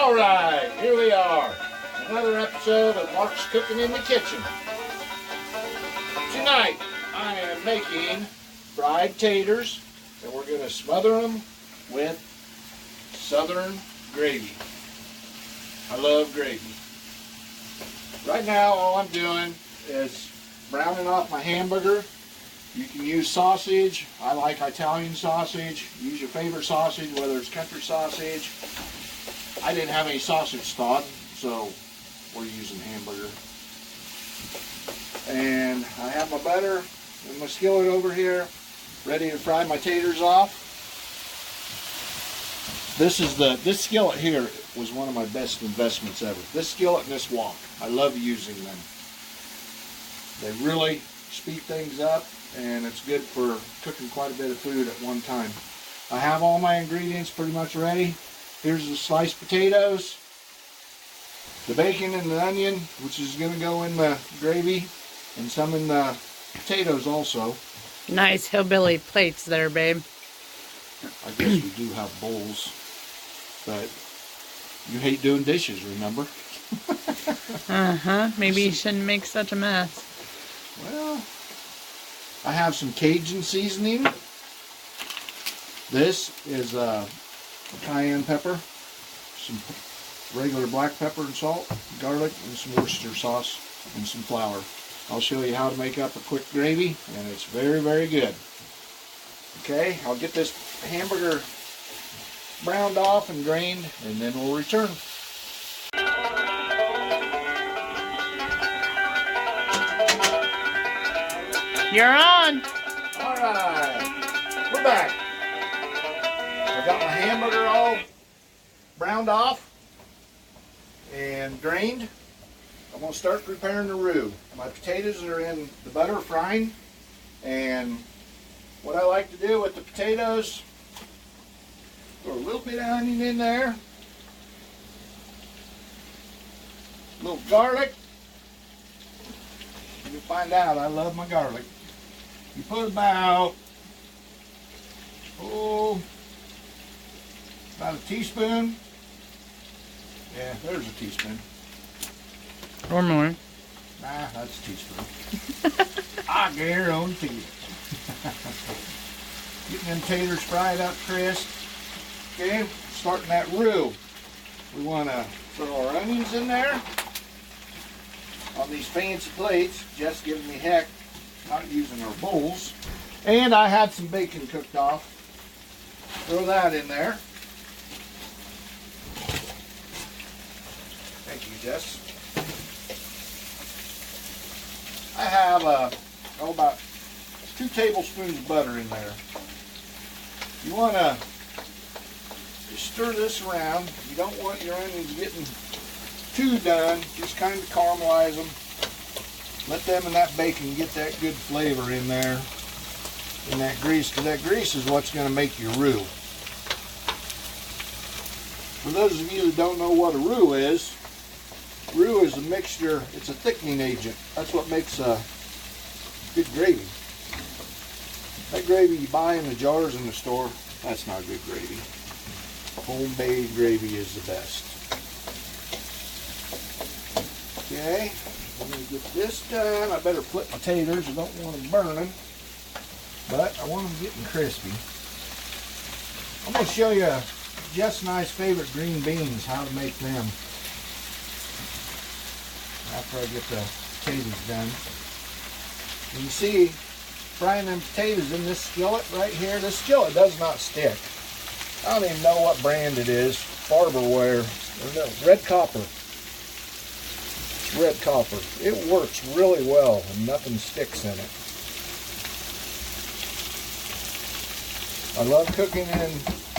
Alright, here we are. Another episode of Mark's Cooking in the Kitchen. Tonight, I am making fried taters, and we're going to smother them with southern gravy. I love gravy. Right now, all I'm doing is browning off my hamburger. You can use sausage. I like Italian sausage. Use your favorite sausage, whether it's country sausage. I didn't have any sausage thawed, so we're using hamburger. And I have my butter and my skillet over here, ready to fry my taters off. This skillet here was one of my best investments ever. This skillet and this wok, I love using them. They really speed things up, and it's good for cooking quite a bit of food at one time. I have all my ingredients pretty much ready. Here's the sliced potatoes, the bacon and the onion, which is going to go in the gravy, and some in the potatoes also. Nice hillbilly plates there, babe. I guess we do have bowls, but you hate doing dishes, remember? Maybe you shouldn't make such a mess. Well, I have some Cajun seasoning. This is cayenne pepper, some regular black pepper and salt, garlic, and some Worcester sauce, and some flour. I'll show you how to make up a quick gravy, and it's very, very good. Okay, I'll get this hamburger browned off and drained, and then we'll return. You're on. All right, we're back. I got my hamburger all browned off and drained. I'm going to start preparing the roux. My potatoes are in the butter frying, and what I like to do with the potatoes, throw a little bit of onion in there, a little garlic. You'll find out I love my garlic. You put about a teaspoon. Yeah, there's a teaspoon. Or more. Nah, that's a teaspoon. I guarantee it. Getting them taters fried up crisp. Okay, starting that roux. We want to throw our onions in there on these fancy plates. Just giving me heck not using our bowls. And I had some bacon cooked off. Throw that in there. Thank you, Jess. I have about 2 tablespoons of butter in there. You want to stir this around. You don't want your onions getting too done. Just kind of caramelize them. Let them and that bacon get that good flavor in there, in that grease, because that grease is what's going to make your roux. For those of you who don't know what a roux is a mixture, it's a thickening agent. That's what makes good gravy. That gravy you buy in the jars in the store, that's not good gravy. Homemade gravy is the best. Okay, let me get this done. I better flip my taters. I don't want them burning, but I want them getting crispy. I'm going to show you Jess and I's favorite green beans, how to make them after I get the potatoes done. And you see, frying them potatoes in this skillet right here. This skillet does not stick. I don't even know what brand it is. Barberware. Red copper. Red copper. It works really well and nothing sticks in it. I love cooking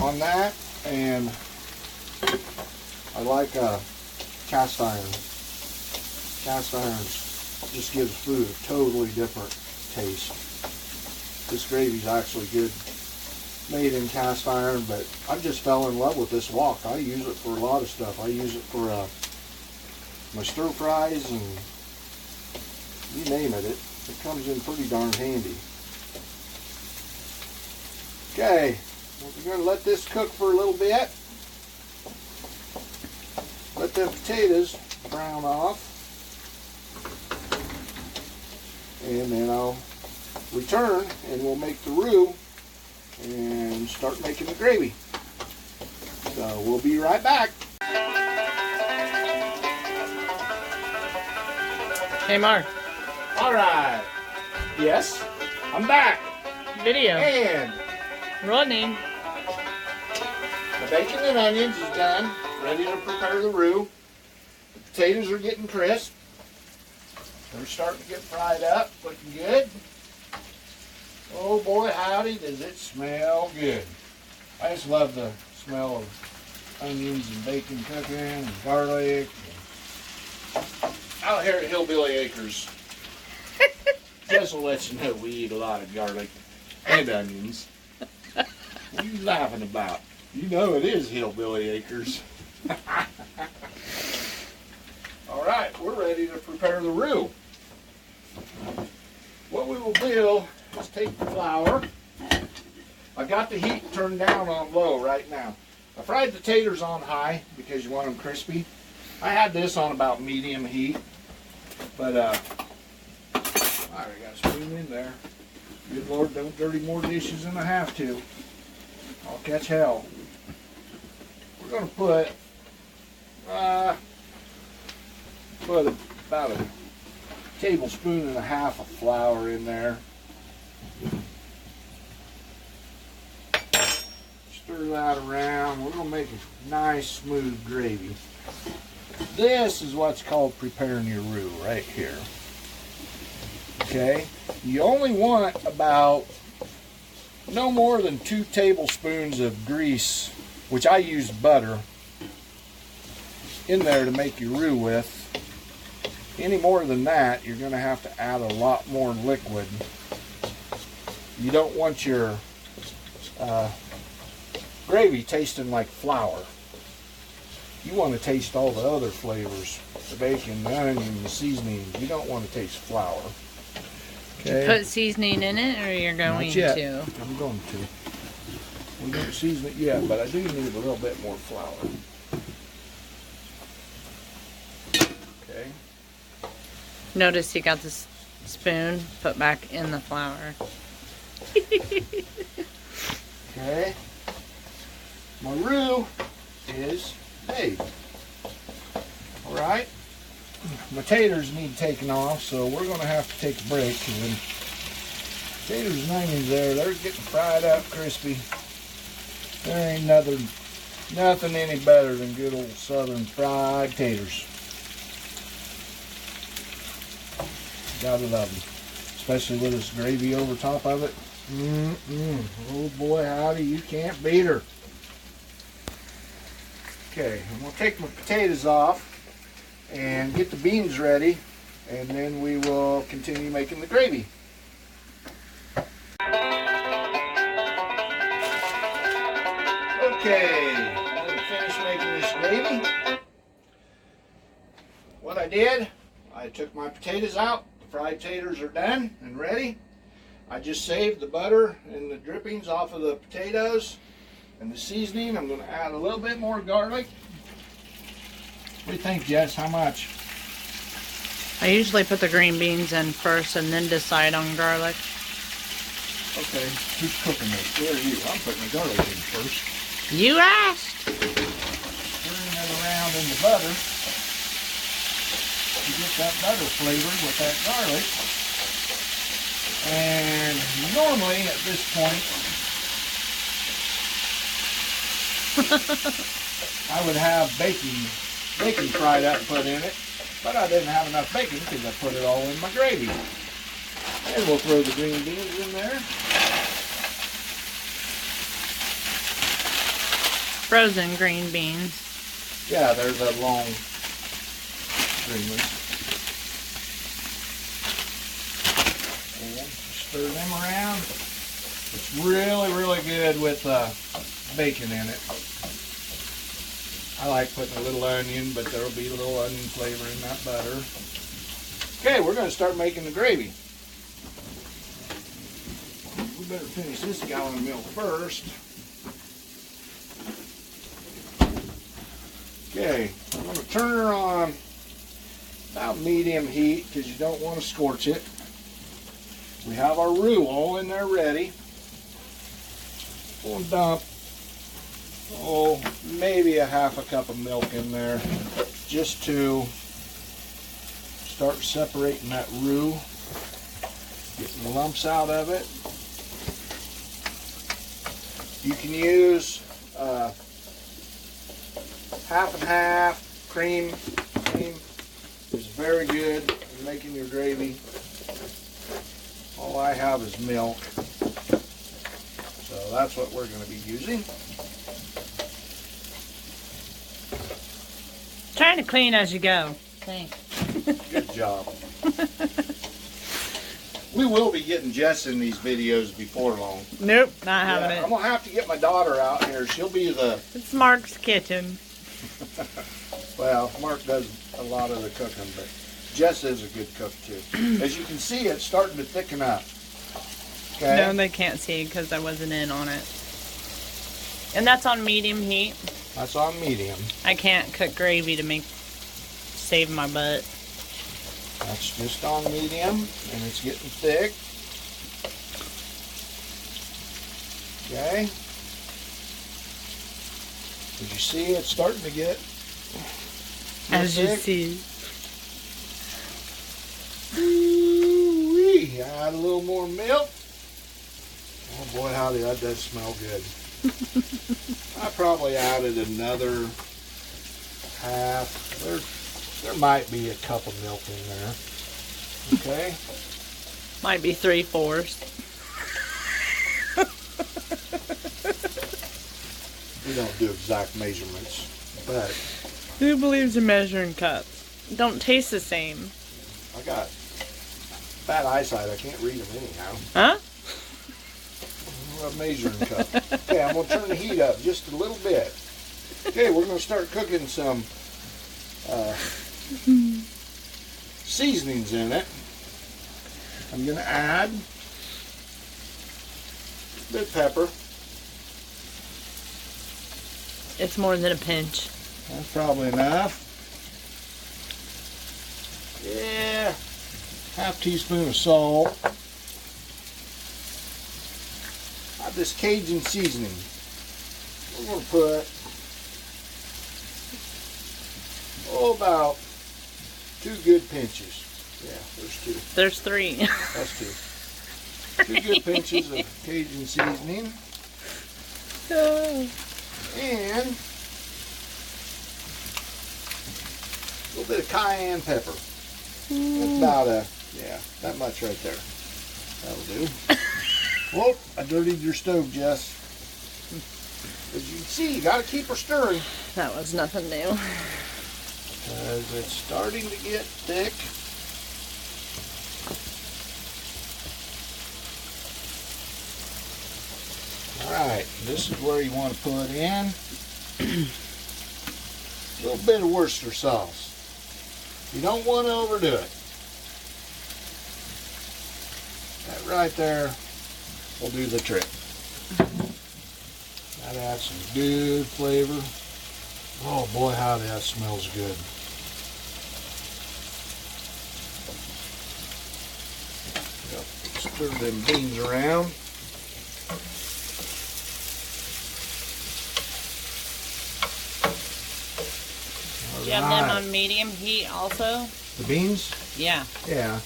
on that, and I like cast iron. Cast irons just gives food a totally different taste. This gravy's actually good made in cast iron, but I just fell in love with this wok. I use it for a lot of stuff. I use it for my stir fries, and you name it, it comes in pretty darn handy. Okay, we're going to let this cook for a little bit. let the potatoes brown off. And then I'll return and we'll make the roux and start making the gravy. So we'll be right back. Hey, Mark. All right. Yes, I'm back. Video. And Running. the bacon and onions is done. Ready to prepare the roux. The potatoes are getting crisp. They're starting to get fried up. Looking good. Oh boy, howdy, does it smell good. I just love the smell of onions and bacon cooking and garlic. Out here at Hillbilly Acres, just to let you know, we eat a lot of garlic and onions. What are you laughing about? You know it is Hillbilly Acres. All right, we're ready to prepare the roux. What we will do is take the flour. I got the heat turned down on low right now. I fried the taters on high because you want them crispy. I had this on about medium heat, but I got a spoon in there. Good Lord, don't dirty more dishes than I have to. I'll catch hell. We're going to put about a tablespoon and a half of flour in there. Stir that around. We're going to make a nice smooth gravy. This is what's called preparing your roux right here. Okay? You only want about no more than 2 tablespoons of grease, which I use butter, in there to make your roux with. Any more than that, you're going to have to add a lot more liquid. You don't want your gravy tasting like flour. You want to taste all the other flavors, the bacon, the onion, the seasoning. You don't want to taste flour. Okay. Put seasoning in it, or you're going Not yet. to? I'm going to. We don't season it yet, but I do need a little bit more flour. Okay. Notice you got this spoon put back in the flour. Okay. My roux is made. Alright. My taters need taken off, so we're going to have to take a break. And taters and onions there, they're getting fried up crispy. There ain't nothing any better than good old southern fried taters. Gotta love them. Especially with this gravy over top of it. Oh boy, howdy, you can't beat her. Okay, I'm going to take my potatoes off and get the beans ready, and then we will continue making the gravy. Okay, I'm going to finish making this gravy. What I did, I took my potatoes out. The fried taters are done and ready. I just saved the butter and the drippings off of the potatoes and the seasoning. I'm going to add a little bit more garlic. What do you think, Jess? How much? I usually put the green beans in first and then decide on garlic. Okay, who's cooking this? Where are you? I'm putting the garlic in first. You asked. Stirring it around in the butter to get that butter flavored with that garlic. And normally at this point, I would have bacon fried up and put in it, but I didn't have enough bacon because I put it all in my gravy. And we'll throw the green beans in there. Frozen green beans. Yeah, they're the long green ones. And stir them around. It's really, really good with bacon in it. I like putting a little onion, but there'll be a little onion flavor in that butter. Okay, we're going to start making the gravy. We better finish this gallon of milk first. Okay, we're I'm going to turn her on about medium heat because you don't want to scorch it. We have our roux all in there ready. We'll dump, maybe a half a cup of milk in there just to start separating that roux, getting the lumps out of it. You can use half and half. Cream is very good in making your gravy. All I have is milk, so that's what we're going to be using. Trying to clean as you go. Thanks. Good job. We will be getting Jess in these videos before long. Nope, not having it. I'm going to have to get my daughter out here. She'll be the... It's Mark's kitchen. Well, Mark does a lot of the cooking, but Jess is a good cook too. As you can see, it's starting to thicken up. Okay? No, they can't see because I wasn't in on it. And that's on medium heat. That's on medium. I can't cook gravy to save my butt. That's just on medium, and it's getting thick. Okay. Did you see it's starting to get as you thick? see. Ooh-wee. Add a little more milk. Oh boy, howdy, that does smell good. I probably added another half. There might be a cup of milk in there. Okay. Might be 3/4. We don't do exact measurements, but Who believes in measuring cups? Don't taste the same. I got bad eyesight. I can't read them anyhow. Huh? A measuring cup. Okay, I'm going to turn the heat up just a little bit. Okay, we're going to start cooking some seasonings in it. I'm going to add a bit of pepper. It's more than a pinch. That's probably enough. Yeah, half teaspoon of salt. This Cajun seasoning. We're going to put about 2 good pinches. Yeah, there's 2. There's 3. That's 2. 2 good pinches of Cajun seasoning. And a little bit of cayenne pepper. That's about that much right there. That'll do. Whoop, I dirtied your stove, Jess. As you can see, you got to keep her stirring. That was nothing new. Because it's starting to get thick. Alright, this is where you want to put in a little bit of Worcester sauce. You don't want to overdo it. That right there will do the trick. That adds some good flavor. Oh boy, howdy, that smells good. Yep. Stir them beans around. Do you have them on medium heat also? The beans? Yeah. Yeah.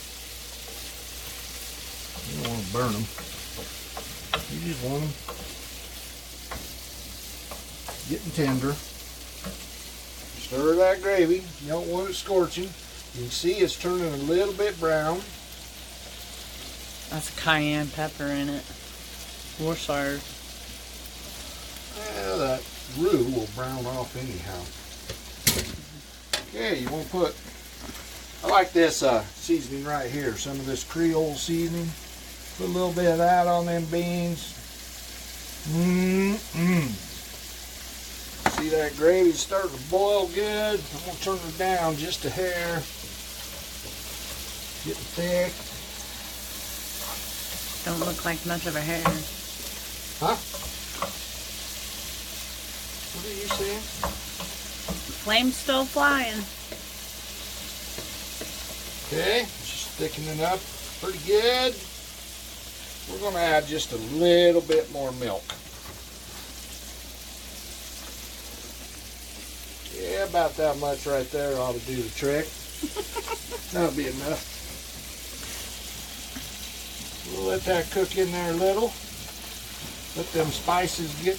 You don't want to burn them. You just want them getting tender. Stir that gravy. You don't want it scorching. You can see it's turning a little bit brown. That's cayenne pepper in it. Worcester. Well, that roux will brown off anyhow. Okay, you want to put, I like this seasoning right here, some of this Creole seasoning. Put a little bit of that on them beans. See that gravy's starting to boil good. I'm going to turn it down just a hair. Getting thick. Don't look like much of a hair. Huh? What are you saying? Flame's still flying. Okay, just thickening up pretty good. We're going to add just a little bit more milk. Yeah, about that much right there ought to do the trick. That'll be enough. We'll let that cook in there a little. Let them spices get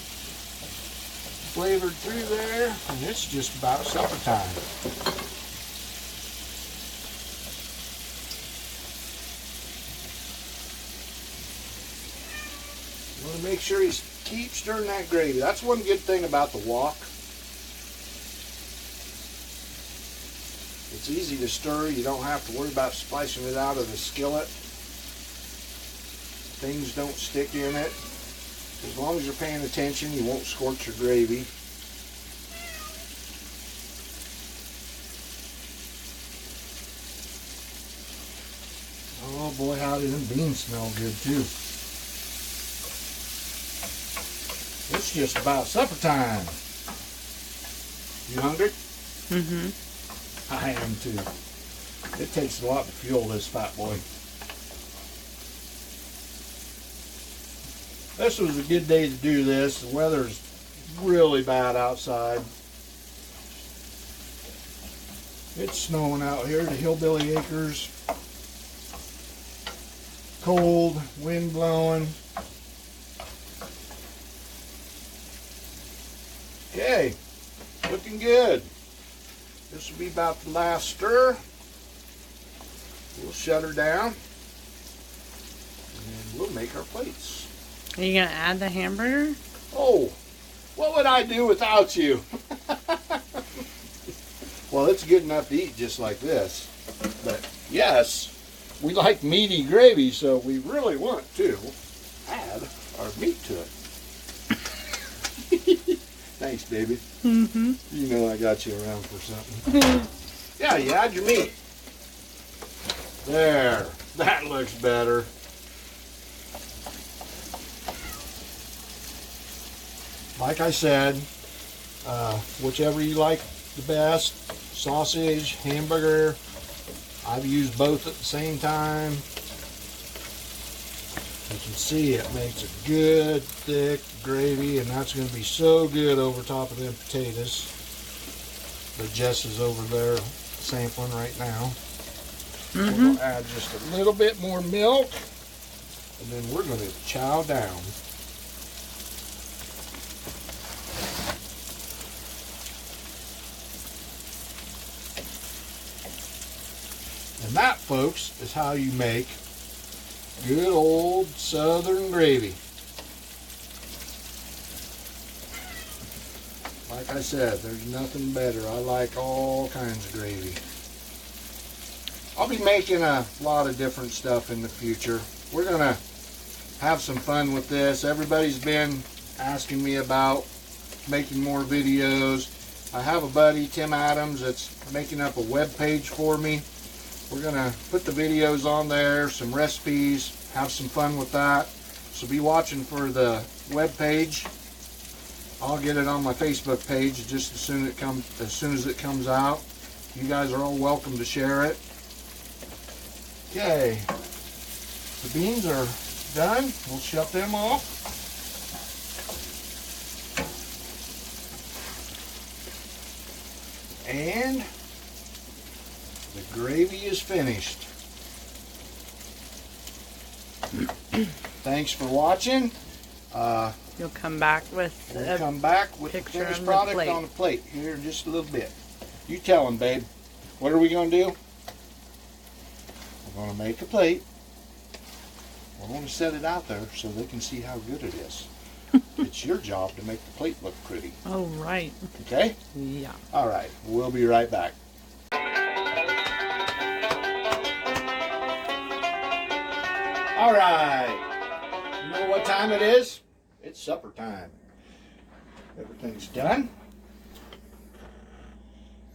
flavored through there, and it's just about supper time. You want to make sure you keep stirring that gravy. That's one good thing about the wok. It's easy to stir. You don't have to worry about splicing it out of the skillet. Things don't stick in it. As long as you're paying attention, you won't scorch your gravy. Oh boy, how do them beans smell good too. It's just about supper time. You hungry? Mm-hmm. I am too. It takes a lot to fuel this fat boy. This was a good day to do this. The weather's really bad outside. It's snowing out here, the Hillbilly Acres. Cold, wind blowing. Okay, looking good. This will be about the last stir. We'll shut her down and we'll make our plates. Are you going to add the hamburger? Oh, what would I do without you? Well, it's good enough to eat just like this. But yes, we like meaty gravy, so we really want to add our meat to it. Thanks, baby. Mm-hmm. You know I got you around for something. Yeah, you add your meat. There, that looks better. Like I said, whichever you like the best, sausage, hamburger, I've used both at the same time. You can see it makes a good thick gravy, and that's going to be so good over top of them potatoes. But Jess is over there sampling right now. Mm-hmm. We'll add just a little bit more milk, and then we're going to chow down. And that, folks, is how you make good old Southern gravy. Like I said, there's nothing better. I like all kinds of gravy. I'll be making a lot of different stuff in the future. We're going to have some fun with this. Everybody's been asking me about making more videos. I have a buddy, Tim Adams, that's making up a web page for me. We're going to put the videos on there, some recipes, have some fun with that. So be watching for the web page. I'll get it on my Facebook page just as soon as it comes out. You guys are all welcome to share it. Okay, the beans are done. We'll shut them off. And the gravy is finished. Thanks for watching. You'll come back with We'll come back with the finished product on the plate here in just a little bit. You tell them, babe. What are we going to do? We're going to make a plate. We're going to set it out there so they can see how good it is. It's your job to make the plate look pretty. Oh, right. Okay? Yeah. All right. We'll be right back. All right. You know what time it is? It's supper time. Everything's done.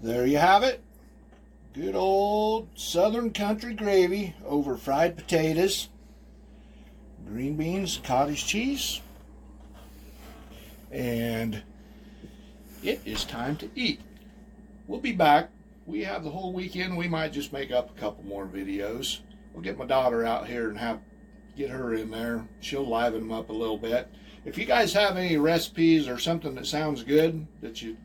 There you have it. Good old Southern country gravy over fried potatoes, green beans, cottage cheese, and it is time to eat. we'll be back. We have the whole weekend. We might just make up a couple more videos. We'll get my daughter out here and get her in there. She'll liven them up a little bit. If you guys have any recipes or something that sounds good that you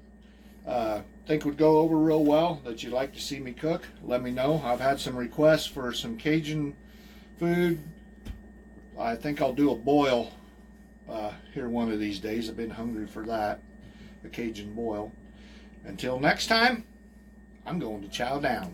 think would go over real well, that you'd like to see me cook, let me know. I've had some requests for some Cajun food. I think I'll do a boil here one of these days. I've been hungry for that, a Cajun boil. Until next time, I'm going to chow down.